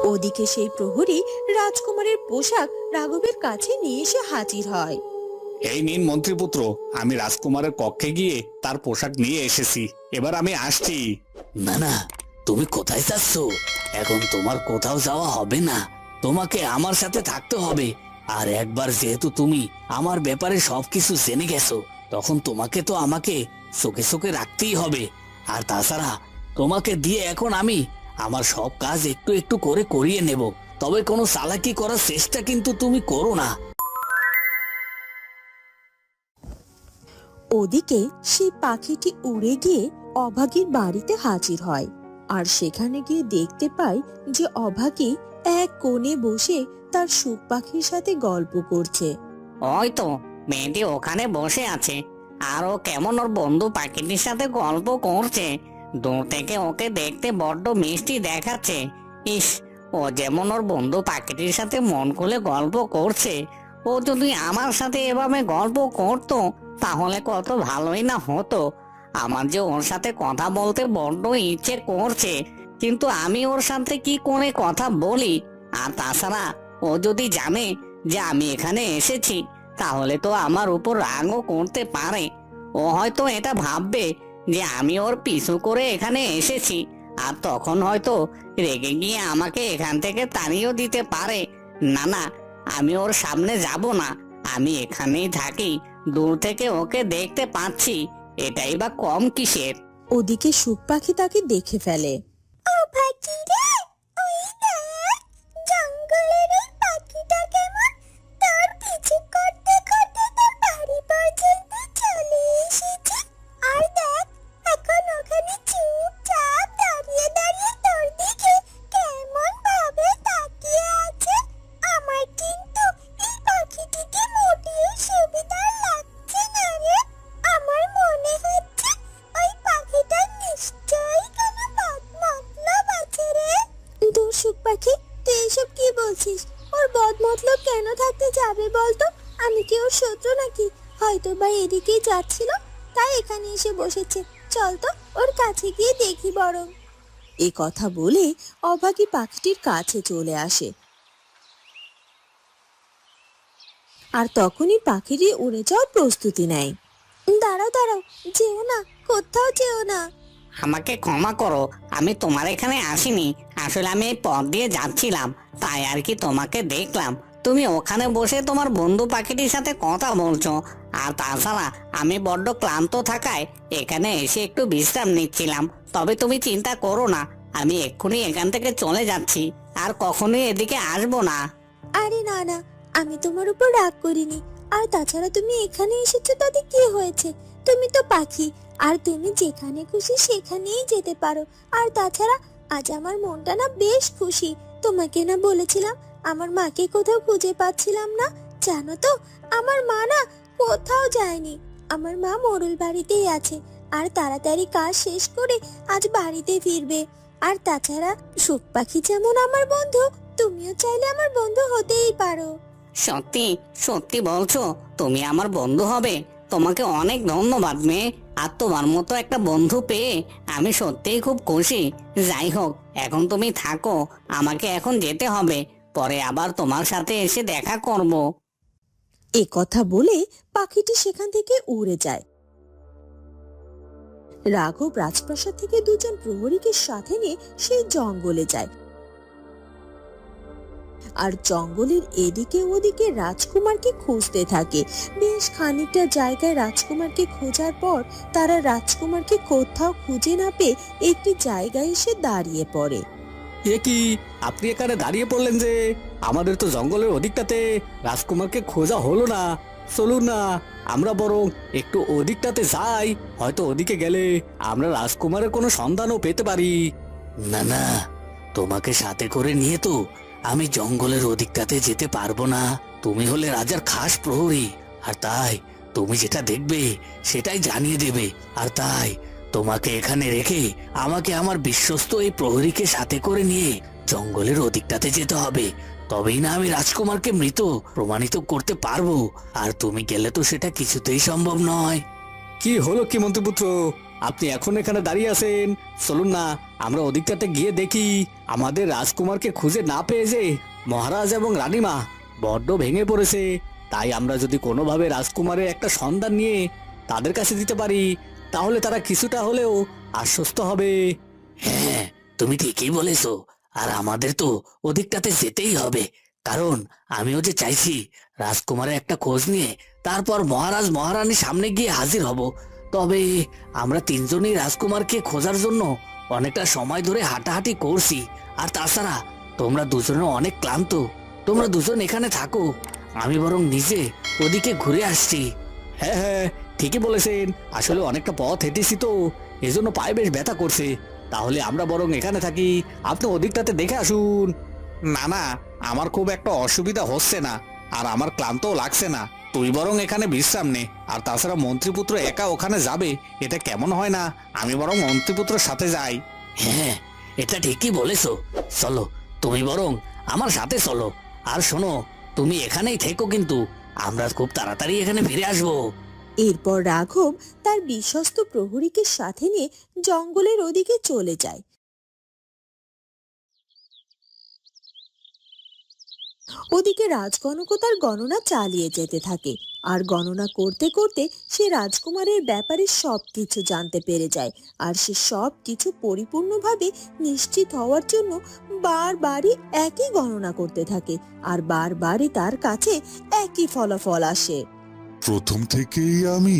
ওদিকে সেই প্রহরী রাজকুমারের পোশাক রাঘবের কাছে নিয়ে এসে হাজির হয়। এই নিন মন্ত্রীপুত্র, আমি রাজকুমারের কক্ষে গিয়ে তার পোশাক নিয়ে এসেছি। এবার আমি আসছি। না না, তুমি কোথায় যাচ্ছ? এখন তোমার কোথাও যাওয়া হবে না, তোমাকে আমার সাথে থাকতে হবে। আর একবার যেহেতু তুমি আমার ব্যাপারে সবকিছু জেনে গেছো, তখন তোমাকে তো আমাকে চোখে চোখে রাখতেই হবে। আর তাছাড়া তোমাকে দিয়ে এখন আমি আমার সব কাজ একটু একটু করে করিয়ে নেব। তবে কোনো চালাকি করার চেষ্টা কিন্তু তুমি করো না। ওদিকে সেই পাখিটি উড়ে গিয়ে অভাগীর বাড়িতে হাজির হয়। আর সেখানে গিয়ে দেখতে পায় যে অভাগী এক কোণে বসে তার সুখ পাখির সাথে গল্প করছে। ওই তো মেয়েটি ওখানে বসে আছে, আর ও কেমন ওর বন্ধু পাখিটির সাথে গল্প করছে। দূর থেকে ওকে দেখতে বড্ড মিষ্টি দেখাচ্ছে। ইস, ও যেমন ওর বন্ধু পাখিটির সাথে মন খুলে গল্প করছে, ও যদি আমার সাথে এভাবে গল্প করতো তাহলে কত ভালোই না হতো। আমার যে ওর সাথে কথা বলতে বড্ড ইচ্ছে করছে, কিন্তু আমি ওর সাথে কি করে কথা বলি? আর তাছাড়া ও যদি জানে যে আমি এখানে এসেছি, তাহলে তো আমার উপর রাগও করতে পারে। ও হয়তো এটা ভাববে যে আমি ওর পিছু করে এখানে এসেছি, আর তখন হয়তো রেগে গিয়ে আমাকে এখান থেকে তাড়িয়েও দিতে পারে। না না, আমি ওর সামনে যাব না, আমি এখানেই থাকি। দূর থেকে ওকে দেখতে পাচ্ছি, এটাই বা কম কিসের। ওদিকে সুখ পাখি তাকে দেখে ফেলে। জঙ্গলের ওই পাখিটা কেমন তার পিছু করতে করতে তার বাড়ি পর্যন্ত চলে এসেছে। আর দেখ, এখন ওখানে চুপচাপ দাঁড়িয়ে দাঁড়িয়ে তোর দিকে কেমন ভাবে তাকিয়ে আছে। আমার কিন্তু এই পাখিটিকে মোটেও সুবিধার লাগছে না রে। আমার মনে হচ্ছে ওই পাখিটা নিশ্চয়ই কোনো বদমতলব আছে রে। দূর সুখ পাখি, তুই এসব কি বলছিস? ওর বদমতলব কেন থাকতে যাবে বলতো? আমি কি ওর শত্রু নাকি? হয়তো বা এদিকেই যাচ্ছিল, তাই এখানে এসে বসেছে। চল তো ওর কাছে গিয়ে দেখি বরং। এ কথা বলে অভাগী পাখিটির কাছে চলে আসে। আর তখনই পাখিটি উড়ে যাওয়ার প্রস্তুতি নেয়। দাঁড়াও দাঁড়াও, যেও না, কোথাও যেও না। আমাকে ক্ষমা করো, আমি তোমার এখানে আসিনি। আসলে আমি এই পথ দিয়ে যাচ্ছিলাম, তাই আর কি তোমাকে দেখলাম। তুমি ওখানে বসে তোমার বন্ধু পাখিটির সাথে কথা বলছো। আর তাছাড়া আমি বড্ড ক্লান্ত থাকায় এখানে এসে একটু বিশ্রাম নিচ্ছিলাম। তবে তুমি চিন্তা করো না, আমি এক্ষুনি এখান থেকে চলে যাচ্ছি, আর কখনোই এদিকে আসবো না। আরে না না, আমি তোমার উপর রাগ করিনি। আর তাছাড়া তুমি এখানে এসেছো তাতে কি হয়েছে? তুমি তো পাখি, আর তুমি যেখানে খুশি সেখানেই যেতে পারো। আর তাছাড়া আজ আমার মনটা না বেশ খুশি। তোমাকে না বলেছিলাম আমার মাকে কোথাও খুঁজে পাচ্ছিলাম না? জানো তো, আমার মা না কোথাও যায়নি। আমার মা মোড়ল বাড়িতেই আছে, আর তাড়াতাড়ি কাজ শেষ করে আজ বাড়িতে ফিরবে। আর তাছাড়া সুখ পাখি যেমন আমার বন্ধু, তুমিও চাইলে আমার বন্ধু হতেই পারো। সত্যি সত্যি বলছো তুমি আমার বন্ধু হবে? তোমাকে অনেক ধন্যবাদ মেয়ে। আর তোমার মতো একটা বন্ধু পেয়ে আমি সত্যিই খুব খুশি। যাই হোক, এখন তুমি থাকো, আমাকে এখন যেতে হবে। পরে আবার তোমার সাথে এসে দেখা করব। এ কথা বলে পাখিটি সেখান থেকে উড়ে যায়। রাঘব রাজপ্রাসাদ থেকে দুজন প্রহরীকে সাথে নিয়ে সেই জঙ্গলে যায়। আর জঙ্গলের এদিকে ওদিকে রাজকুমারকে খুঁজতে থাকে। বেশ খানিকটা জায়গায় রাজকুমারকে খোঁজার পর তারা রাজকুমারকে কোথাও খুঁজে না পেয়ে একটি জায়গায় এসে দাঁড়িয়ে পড়ে। এ কি, আপনি এখানে দাঁড়িয়ে পড়লেন যে? আমাদের তো জঙ্গলের ওদিকটাতে রাজকুমারকে খোঁজা হলো না। চলুন না, আমরা বরং একটু ওদিকটাতে যাই। হয়তো ওদিকে গেলে আমরা রাজকুমারের কোনো সন্ধানও পেতে পারি। না না, তোমাকে সাথে করে নিয়ে তো আমি জঙ্গলের ওদিকটাতে যেতে পারবো না। তুমি হলে রাজার খাস প্রহরী, আর তাই তুমি যেটা দেখবে সেটাই জানিয়ে দেবে। আর তাই তোমাকে এখানে রেখে আমাকে আমার বিশ্বস্ত এই প্রহরীকে সাথে করে নিয়ে জঙ্গলের ওদিকটাতে যেতে হবে। তবেই না আমি রাজকুমারকে মৃত প্রমাণিত করতে পারবো। আর তুমি গেলে তো সেটা কিছুতেই সম্ভব নয়। কি হলো কি মন্ত্রীপুত্র, আপনি এখন এখানে দাঁড়িয়ে আছেন? চলুন না, আমরা ওদিকটাতে গিয়ে দেখি আমাদের রাজকুমারকে খুঁজে না পেয়ে যে মহারাজ এবং রানীমা বড্ড ভেঙে পড়েছে। তাই আমরা যদি কোনোভাবে রাজকুমারের একটা সন্ধান নিয়ে তাদের কাছে দিতে পারি, তাহলে তারা কিছুটা হলেও আশ্বস্ত হবে। হ্যাঁ, তুমি ঠিকই বলেছো। আর আমাদের তো ওদিকটাতে যেতেই হবে, কারণ আমিও যে চাইছি রাজকুমারের একটা খোঁজ নিয়ে তারপর মহারাজ মহারানীর সামনে গিয়ে হাজির হব। তবে আমরা তিনজনই রাজকুমারকে খোঁজার জন্য অনেকটা সময় ধরে হাঁটাহাঁটি করছি। আর তাছাড়া তোমরা দুজনে অনেক ক্লান্ত, তোমরা দুজন এখানে থাকো, আমি বরং নিজে ওদিকে ঘুরে আসছি। হ্যাঁ হ্যাঁ, ঠিকই বলেছেন। আসলে অনেকটা পথ হেঁটেছি তো, এজন্য পায়ে বেশ ব্যথা করছে। তাহলে আমরা বরং এখানে থাকি, আপনি ওদিকটাতে দেখে আসুন। না না, আমার খুব একটা অসুবিধা হচ্ছে না, আর আমার ক্লান্তও লাগছে না। তুই বরং এখানে বিশ্রাম নে। আর তাছাড়া মন্ত্রীপুত্র একা ওখানে যাবে, এটা কেমন হয় না? আমি বরং মন্ত্রীপুত্রের সাথে যাই। হ্যাঁ, এটা ঠিকই বলেছো। চলো, তুমি বরং আমার সাথে চলো। আর শোনো, তুমি এখানেই থেকো, কিন্তু আমরা খুব তাড়াতাড়ি এখানে ফিরে আসবো। এরপর রাঘব তার বিশ্বস্ত প্রহরীকে সাথে নিয়ে জঙ্গলের ওদিকে চলে যায়। ওদিকে রাজকনকও তার গণনা চালিয়ে যেতে থাকে, আর গণনা করতে করতে সে রাজকুমারের ব্যাপারে সবকিছু জানতে পেরে যায়। আর সে সবকিছু পরিপূর্ণভাবে নিশ্চিত হওয়ার জন্য বারবারই একই গণনা করতে থাকে, আর বারবারই তার কাছে একই ফলাফল আসে। প্রথম থেকেই আমি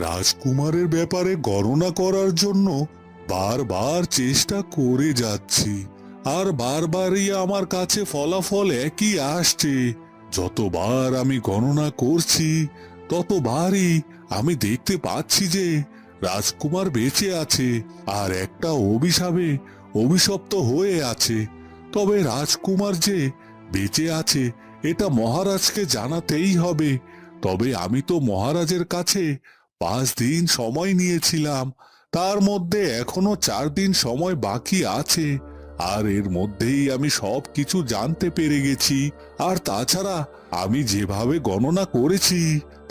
রাজকুমারের ব্যাপারে গণনা করার জন্য বারবার চেষ্টা করে যাচ্ছি, আর বারবারই আমার কাছে ফলাফল একই আসছে। যতবার আমি গণনা করছি ততবারই আমি দেখতে পাচ্ছি যে রাজকুমার বেঁচে আছে আর একটা অভিশাপে অভিশপ্ত হয়ে আছে। তবে রাজকুমার যে বেঁচে আছে এটা মহারাজকে জানাতেই হবে। তবে আমি তো মহারাজের কাছে 5 দিন সময় নিয়েছিলাম, তার মধ্যে এখনো 4 দিন সময় বাকি আছে। আর এর মধ্যেই আমি সব কিছু জানতে পেরে গেছি। আর তাছাড়া আমি যেভাবে গণনা করেছি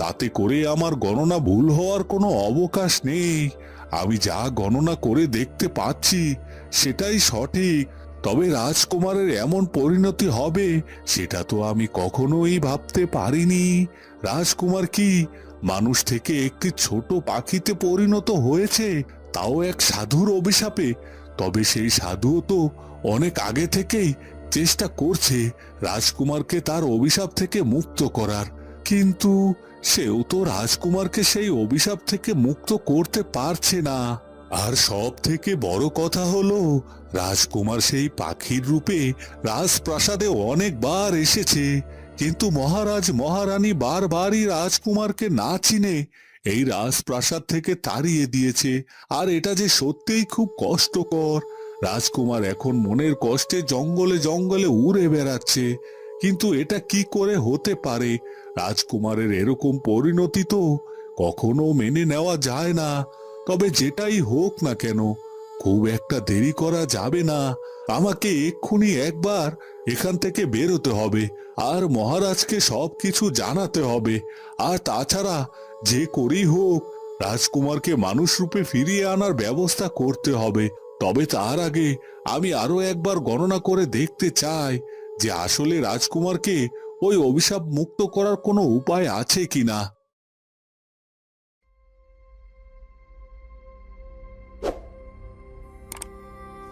তাতে করে আমার গণনা ভুল হওয়ার কোনো অবকাশ নেই। আমি যা গণনা করে দেখতে পাচ্ছি সেটাই সঠিক। তবে রাজকুমারের এমন পরিণতি হবে সেটা তো আমি কখনোই ভাবতে পারিনি। রাজকুমার কি মানুষ থেকে একটি ছোট পাখিতে পরিণত হয়েছে, তাও এক সাধুর অভিশাপে। তবে সেই সাধুও তো অনেক আগে থেকেই চেষ্টা করছে রাজকুমারকে তার অভিশাপ থেকে মুক্ত করার, কিন্তু সেও তো রাজকুমারকে সেই অভিশাপ থেকে মুক্ত করতে পারছে না। আর সব থেকে বড় কথা হলো রাজকুমার সেই পাখির রূপে রাজপ্রাসাদে অনেকবার এসেছে, কিন্তু মহারাজ মহারানী বারবারই রাজকুমারকে না চিনে এই রাজপ্রাসাদ থেকে তাড়িয়ে দিয়েছে। আর এটা যে সত্যিই খুব কষ্টকর। রাজকুমার এখন মনের কষ্টে জঙ্গলে জঙ্গলে উড়ে বেড়াচ্ছে, কিন্তু এটা কি করে হতে পারে? রাজকুমারের এরকম পরিণতি তো কখনো মেনে নেওয়া যায় না। তবে যেটাই হোক না কেন, খুব একটা দেরি করা যাবে না। আমাকে এক্ষুনি একবার এখান থেকে বেরোতে হবে, আর মহারাজকে সবকিছু জানাতে হবে। আর তাছাড়া যে করেই হোক রাজকুমারকে মানুষ রূপে ফিরিয়ে আনার ব্যবস্থা করতে হবে। তবে তার আগে আমি আরো একবার গণনা করে দেখতে চাই যে আসলে রাজকুমারকে ওই অভিশাপ মুক্ত করার কোনো উপায় আছে কিনা।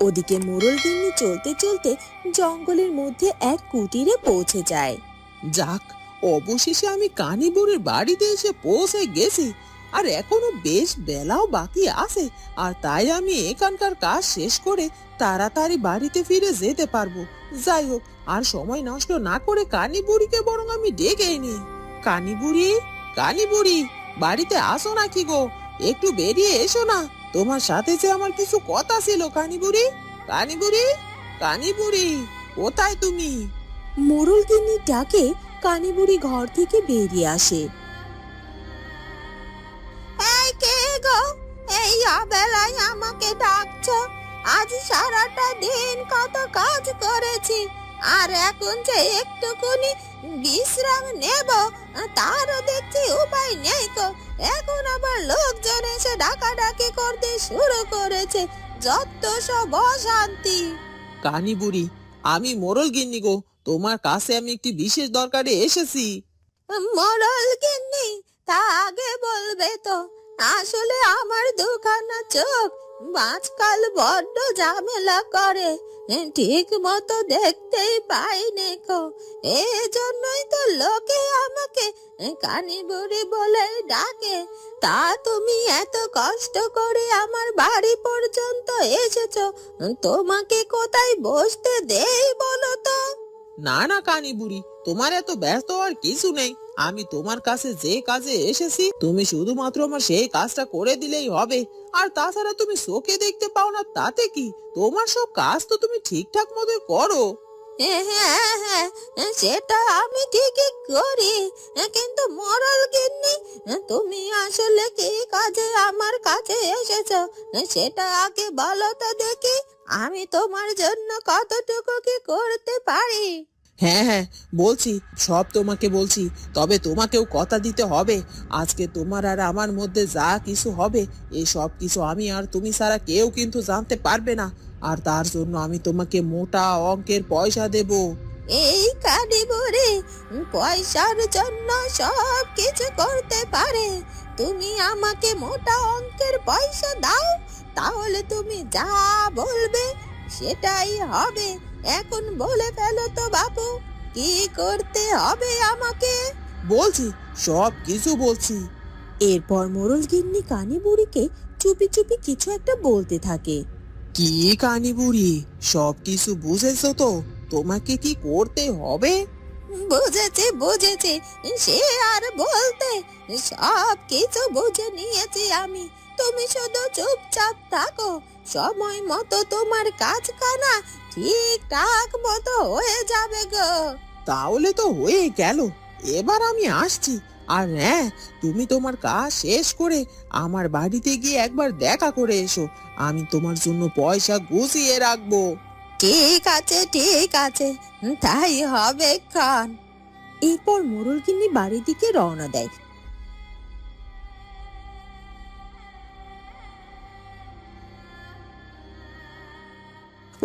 ওদিকে মোড়লগিন্নি চলতে চলতে জঙ্গলের মধ্যে এক কুটিরে পৌঁছে যায়। যাক, অবশেষে আমি কানিবুড়ির বাড়িতে এসে পৌঁছে গেছি। আর এখনো বেশ বেলাও বাকি আছে, আর তাই আমি এখানকার কাজ শেষ করে তাড়াতাড়ি বাড়িতে ফিরে যেতে পারবো। যাই হোক, আর সময় নষ্ট না করে কানিবুড়িকে বরং আমি ডেকেই নি। কানিবুড়ি, কানিবুড়ি, বাড়িতে আসো নাকি গো? একটু বেরিয়ে এসো না, তোমার সাথে যে আমার কিছু কথা ছিল। কানিবুড়ি, কানিবুড়ি, কানিবুড়ি, কোথায় তুমি? মোড়লগিন্নির ডাকে কানিবুড়ি ঘর থেকে বেরিয়ে আসে। এই কে গো? এই অবেলায় আমাকে ডাকছো? আজ সারাটা দিন কত কাজ করেছি, আর এখন যে একটুকুনি বিশ্রাম নেব তারও দেখছি উপায় নেই গো। এখন আবার লোকজন এসে ডাকাডাকি করতে শুরু করেছে। যত সব অশান্তি। কানি বুড়ি, আমি মোরল গিন্নি গো, তোমার কাছে আমি একটি বিশেষ দরকারে এসেছি। মরল গিন্নি, তা আগে বলবে তো। আসলে আমার দুখানা চোখ আজকাল বড্ড ঝামেলা করে, ঠিক মতো দেখতেই পাইনি কো। এই জন্যই তো লোকে আমাকে কানি বুড়ি বলে ডাকে। তা তুমি এত কষ্ট করে আমার বাড়ি পর্যন্ত এসেছো, তোমাকে কোথায় বসতে দেই বলো তো? না না কানি বুড়ি, তোমার এত ব্যস্ত আর কিছু নেই। আমি তোমার কাছে যে কাজে এসেছি, তুমি শুধুমাত্র আমার সেই কাজটা করে দিলেই হবে। আর তাছাড়া তুমি চোখে দেখতে পাও না তাতে কি, তোমার সব কাজ তো তুমি ঠিকঠাক মতো করো। হ্যাঁ হ্যাঁ হ্যাঁ, সেটা আমি ঠিকই করি, কিন্তু মরল গিন্নি, তুমি আসলে কি কাজে আমার কাছে এসেছো সেটা আগে বলো তো দেখি। আমি তোমার জন্য কতটুকু কি করতে পারি। হ্যাঁ হ্যাঁ বলছি, সব তোমাকে বলছি। তবে তোমাকেও কথা দিতে হবে, আজকে তোমার আর আমার মধ্যে যা কিছু হবে, এই সব কিছু আমি আর তুমি ছাড়া কেউ কিন্তু জানতে পারবে না। আর তার জন্য আমি তোমাকে মোটা অঙ্কের পয়সা দেব। এই কানি বুড়ি পয়সার জন্য সব কিছু করতে পারে। তুমি আমাকে মোটা অঙ্কের পয়সা দাও, তাহলে তুমি যা বলবে সেটাই হবে। এখন বলে ফেলো তো বাপু, কি করতে হবে আমাকে? বলছি, সব কিছু বলছি। এরপর মোরল গিন্নি কানি বুড়িকে চুপি চুপি কিছু একটা বলতে থাকে। কি কানি বুড়ি, সব কিছু বুঝেছো তো? তোমাকে কি করতে হবে? বুঝেছি বুঝেছি, সে আর বলতে, সব কিছু বুঝে নিয়েছি আমি। তুমি শুধু চুপচাপ থাকো, সময় মতো তোমার কাজখানা ঠিকঠাক মতো হয়ে যাবে গো। তাহলে তো হয়ে গেল, এবার আমি আসছি। আর হ্যাঁ, তুমি তোমার কাজ শেষ করে আমার বাড়িতে গিয়ে একবার দেখা করে এসো। আমি তোমার জন্য পয়সা গুছিয়ে রাখবো। ঠিক আছে ঠিক আছে, তাই হবে খান। এরপর মোরল গিন্নি বাড়ির দিকে রওনা দেয়।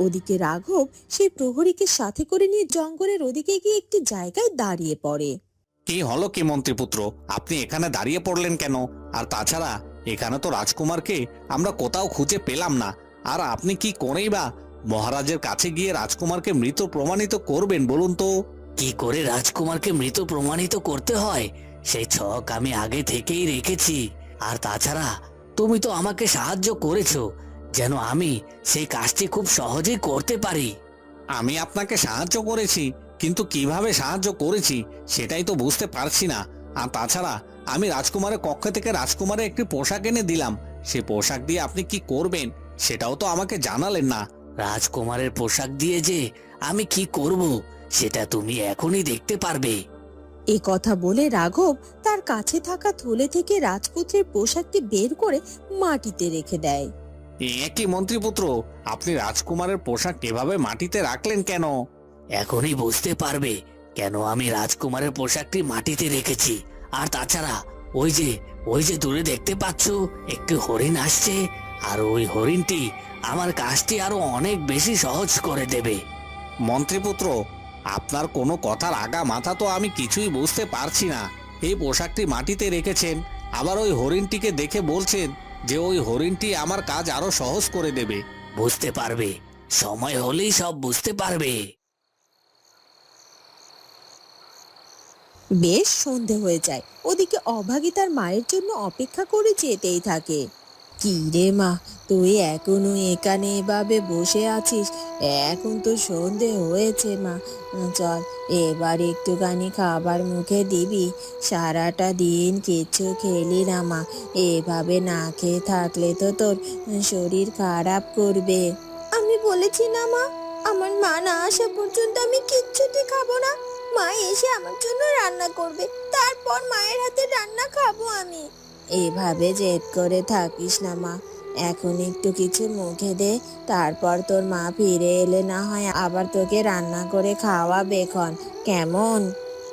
ওদিকে রাঘব সেই প্রহরীকে সাথে করে নিয়ে জঙ্গলের ওদিকে গিয়ে একটি জায়গায় দাঁড়িয়ে পড়ে। কি হলো কি মন্ত্রীপুত্র, আপনি এখানে দাঁড়িয়ে পড়লেন কেন? আর তাছাড়া এখানে তো রাজকুমারকে আমরা কোথাও খুঁজে পেলাম না। আর আপনি কি করেই বা মহারাজের কাছে গিয়ে রাজকুমারকে মৃত প্রমাণিত করবেন বলুন তো? কি করে রাজকুমারকে মৃত প্রমাণিত করতে হয় সেই ছক আমি আগে থেকেই রেখেছি। আর তাছাড়া তুমি তো আমাকে সাহায্য করেছো, যেন আমি সেই কাজটি খুব সহজেই করতে পারি। আমি আপনাকে সাহায্য করেছি, কিন্তু কিভাবে সাহায্য করেছি সেটাই তো বুঝতে পারছি না। আর তাছাড়া আমি রাজকুমারের কক্ষ থেকে রাজকুমারের একটি পোশাক এনে দিলাম, সে পোশাক দিয়ে আপনি কি করবেন সেটাও তো আমাকে জানালেন না। রাজকুমারের পোশাক দিয়ে যে আমি কি করব সেটা তুমি এখনই দেখতে পারবে। এ কথা বলে রাঘব তার কাছে থাকা থলে থেকে রাজপুত্রের পোশাকটি বের করে মাটিতে রেখে দেয়। কি মন্ত্রীপুত্র, আপনি রাজকুমারের পোশাক এভাবে মাটিতে রাখলেন কেন? এখনই বুঝতে পারবে কেন আমি রাজকুমারের পোশাকটি মাটিতে রেখেছি। আর তাছাড়া ওই যে দূরে দেখতে পাচ্ছ একটি হরিণ আসছে, আর ওই হরিণটি আমার কাজটি আরো অনেক বেশি সহজ করে দেবে। মন্ত্রীপুত্র, আপনার কোনো কথার আগা মাথা তো আমি কিছুই বুঝতে পারছি না। এই পোশাকটি মাটিতে রেখেছেন, আবার ওই হরিণটিকে দেখে বলছেন যে ওই হরিণটি আমার কাজ আরো সহজ করে দেবে। বুঝতে পারবে, সময় হলেই সব বুঝতে পারবে। বেশ সন্ধে হয়ে যায়। ওদিকে অভাগী তার মায়ের জন্য অপেক্ষা করে যেতেই থাকে। কি রে মা, তুই এখনো এখানে এভাবে বসে আছিস? এখন তো সন্ধে হয়েছে মা, চল এবার একটুখানি খাবার মুখে দিবি। সারাটা দিন কিচ্ছু খেলি না মা, এভাবে না খেয়ে থাকলে তো তোর শরীর খারাপ করবে। আমি বলেছি না মা, আমার মা না আসা পর্যন্ত আমি কিচ্ছুটি খাবো না। মা এসে আমার জন্য রান্না করবে, তারপর মায়ের হাতে রান্না খাবো আমি। এভাবে জেদ করে থাকিস না মা, এখন একটু কিছু মুখে দে, তারপর তোর মা ফিরে এলে না হয় আবার তোকে রান্না করে খাওয়াবে খন, কেমন?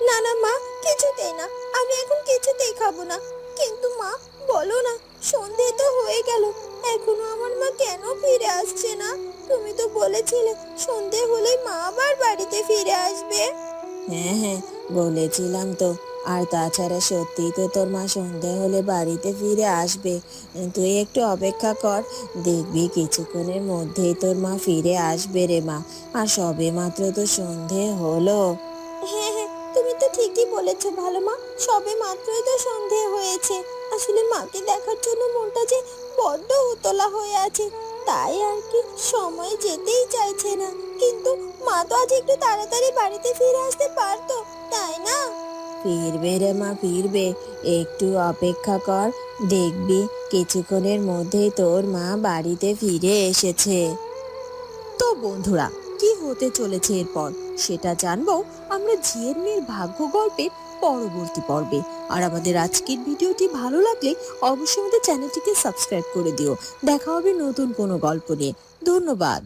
না না মা, কিছুতেই না, আমি এখন কিছুতেই খাবো না। কিন্তু মা বলো না, সন্ধে তো হয়ে গেল, এখনো আমার মা কেন ফিরে আসছে না? তুমি তো বলেছিলে সন্ধে হলেই মা আবার বাড়িতে ফিরে আসবে। হ্যাঁ হ্যাঁ, বলেছিলাম তো। আর তাছাড়া সত্যিই তো তোর মা সন্ধে হলে বাড়িতে ফিরে আসবে। তুই একটু অপেক্ষা কর, দেখবি কিছুক্ষণের মধ্যেই তোর মা ফিরে আসবে রে মা। আর সবে মাত্র তো সন্ধে হলো। হ্যাঁ হ্যাঁ, তুমি তো ঠিকই বলেছো ভালো মা, সবে মাত্রই তো সন্ধে হয়েছে। আসলে মাকে দেখার জন্য মনটা যে বড্ড উতলা হয়ে আছে, তাই আর কি সময় যেতেই চাইছে না। কিন্তু মা তো আজ একটু তাড়াতাড়ি বাড়িতে ফিরে আসতে পারতো, তাই না? ফিরবে রে মা, ফিরবে। একটু অপেক্ষা কর, দেখবি কিছুক্ষণের মধ্যেই তোর মা বাড়িতে ফিরে এসেছে। তো বন্ধুরা, কি হতে চলেছে এরপর সেটা জানবো আমরা ঝিয়ের মেয়ের ভাগ্য গল্পের পরবর্তী পর্বে। আর আমাদের আজকের ভিডিওটি ভালো লাগলে অবশ্যই আমাদের চ্যানেলটিকে সাবস্ক্রাইব করে দিও। দেখা হবে নতুন কোনো গল্প নিয়ে। ধন্যবাদ।